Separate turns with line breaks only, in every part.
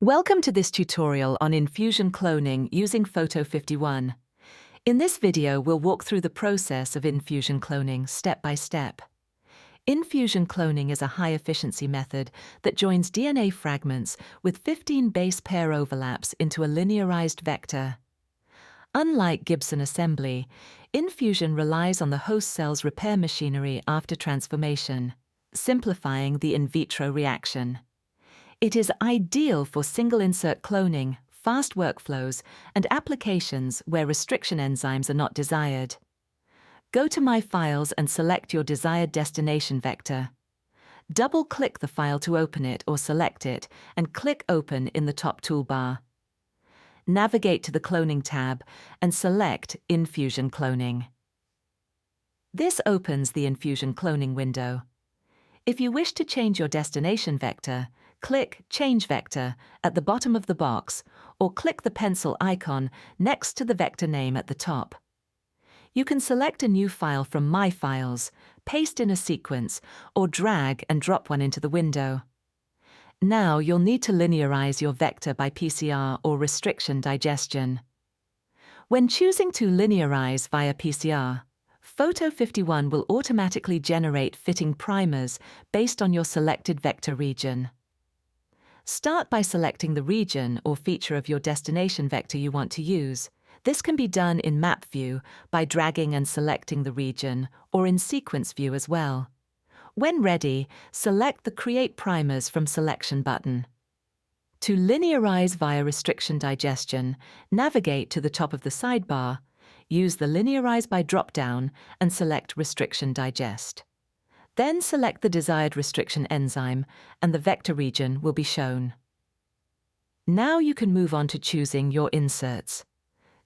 Welcome to this tutorial on InFusion cloning using Photo51. In this video, we'll walk through the process of InFusion cloning step by step. InFusion cloning is a high-efficiency method that joins DNA fragments with 15 base pair overlaps into a linearized vector. Unlike Gibson assembly, InFusion relies on the host cell's repair machinery after transformation, simplifying the in vitro reaction. It is ideal for single-insert cloning, fast workflows, and applications where restriction enzymes are not desired. Go to My Files and select your desired destination vector. Double-click the file to open it or select it, and click Open in the top toolbar. Navigate to the Cloning tab and select InFusion Cloning. This opens the InFusion Cloning window. If you wish to change your destination vector, click Change Vector at the bottom of the box or click the pencil icon next to the vector name at the top. You can select a new file from My Files, paste in a sequence, or drag and drop one into the window. Now you'll need to linearize your vector by PCR or restriction digestion. When choosing to linearize via PCR, Photo51 will automatically generate fitting primers based on your selected vector region. Start by selecting the region or feature of your destination vector you want to use. This can be done in Map View by dragging and selecting the region, or in Sequence View as well. When ready, select the Create Primers from Selection button. To linearize via restriction digestion, navigate to the top of the sidebar, use the Linearize by drop-down and select Restriction Digest. Then select the desired restriction enzyme, and the vector region will be shown. Now you can move on to choosing your inserts.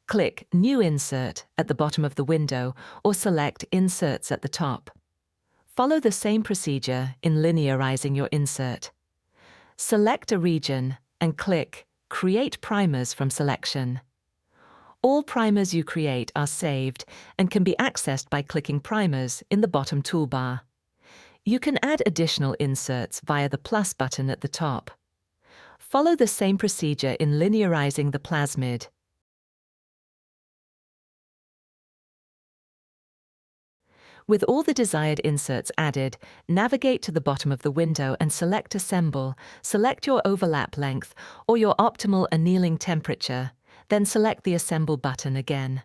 Click New Insert at the bottom of the window or select Inserts at the top. Follow the same procedure in linearizing your insert. Select a region and click Create Primers from Selection. All primers you create are saved and can be accessed by clicking Primers in the bottom toolbar. You can add additional inserts via the plus button at the top. Follow the same procedure in linearizing the plasmid. With all the desired inserts added, navigate to the bottom of the window and select Assemble. Select your overlap length or your optimal annealing temperature, then select the Assemble button again.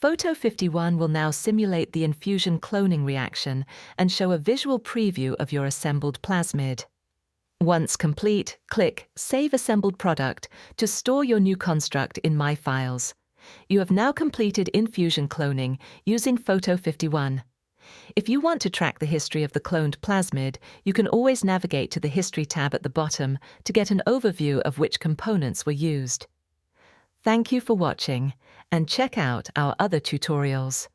Photo51 will now simulate the InFusion cloning reaction and show a visual preview of your assembled plasmid. Once complete, click Save Assembled Product to store your new construct in My Files. You have now completed InFusion cloning using Photo51. If you want to track the history of the cloned plasmid, you can always navigate to the History tab at the bottom to get an overview of which components were used. Thank you for watching, and check out our other tutorials.